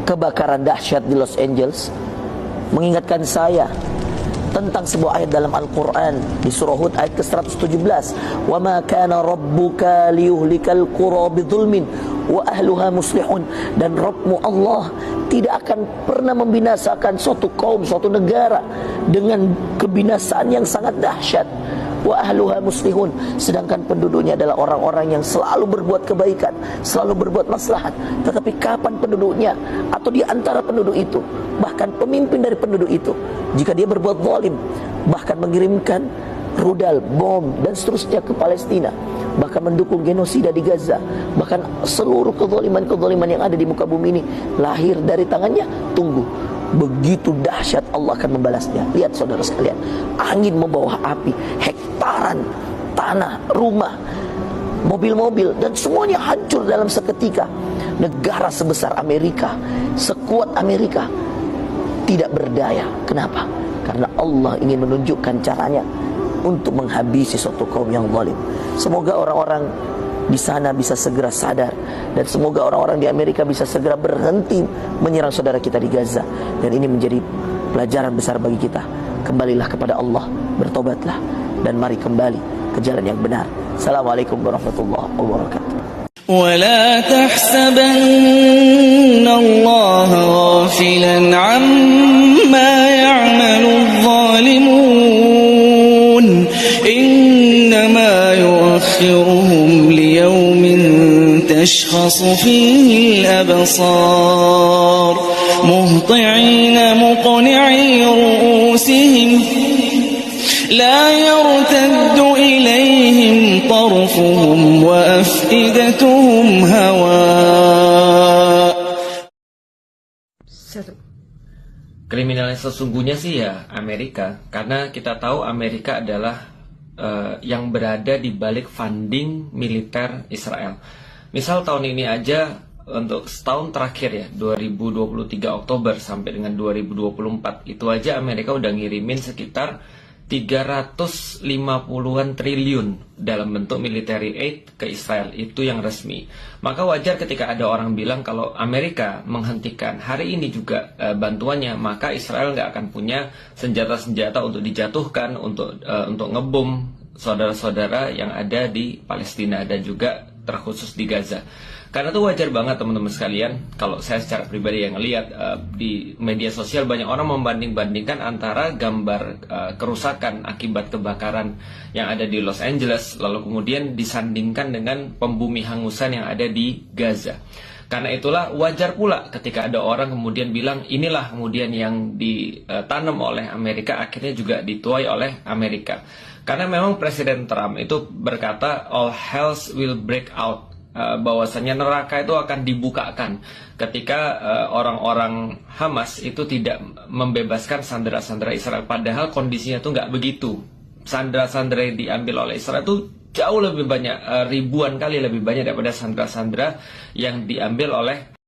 kebakaran dahsyat di Los Angeles mengingatkan saya tentang sebuah ayat dalam Al-Quran di surah Hud ayat ke-117, wa ma kana rabbuka liyuhlikal qura bidzulmin wa ahluha muslihun, dan Rabbmu Allah tidak akan pernah membinasakan suatu kaum, suatu negara dengan kebinasaan yang sangat dahsyat. Wa ahluha muslihun, sedangkan penduduknya adalah orang-orang yang selalu berbuat kebaikan, selalu berbuat maslahat. Tetapi kapan penduduknya atau di antara penduduk itu, bahkan pemimpin dari penduduk itu, jika dia berbuat zalim, bahkan mengirimkan rudal, bom dan seterusnya ke Palestina, bahkan mendukung genosida di Gaza, bahkan seluruh kezaliman-kezaliman yang ada di muka bumi ini lahir dari tangannya, tunggu, begitu dahsyat Allah akan membalasnya. Lihat saudara sekalian, angin membawa api, hektaran tanah, rumah, mobil-mobil, dan semuanya hancur dalam seketika. Negara sebesar Amerika, sekuat Amerika, tidak berdaya. Kenapa? Karena Allah ingin menunjukkan caranya untuk menghabisi suatu kaum yang zalim. Semoga orang-orang di sana bisa segera sadar, dan semoga orang-orang di Amerika bisa segera berhenti menyerang saudara kita di Gaza. Dan ini menjadi pelajaran besar bagi kita. Kembalilah kepada Allah, bertobatlah, dan mari kembali ke jalan yang benar. Assalamualaikum warahmatullahi wabarakatuh. ولا تحسبن الله غافلا عما يعمل الظالمون إنما يؤخرهم ليوم تشخص فيه الأبصار مهطعين مقنعي رؤوسهم لا يرتد إليهم طرفهم وأفئدتهم هواء. Kriminal yang sesungguhnya sih ya Amerika, karena kita tahu Amerika adalah yang berada di balik funding militer Israel. Misal tahun ini aja, untuk setahun terakhir ya, 2023 Oktober sampai dengan 2024, itu aja Amerika udah ngirimin sekitar 350-an triliun dalam bentuk military aid ke Israel, itu yang resmi. Maka wajar ketika ada orang bilang kalau Amerika menghentikan hari ini juga bantuannya, maka Israel nggak akan punya senjata-senjata untuk dijatuhkan, untuk ngebom saudara-saudara yang ada di Palestina dan juga terkhusus di Gaza. Karena itu wajar banget teman-teman sekalian, kalau saya secara pribadi yang ngelihat di media sosial banyak orang membanding-bandingkan antara gambar kerusakan akibat kebakaran yang ada di Los Angeles, lalu kemudian disandingkan dengan pembumi hangusan yang ada di Gaza. Karena itulah wajar pula ketika ada orang kemudian bilang inilah kemudian yang ditanam oleh Amerika akhirnya juga dituai oleh Amerika. Karena memang Presiden Trump itu berkata all hells will break out, bahwasanya neraka itu akan dibukakan ketika orang-orang Hamas itu tidak membebaskan sandera-sandera Israel. Padahal kondisinya itu nggak begitu. Sandera-sandera yang diambil oleh Israel itu jauh lebih banyak, ribuan kali lebih banyak daripada sandera-sandera yang diambil oleh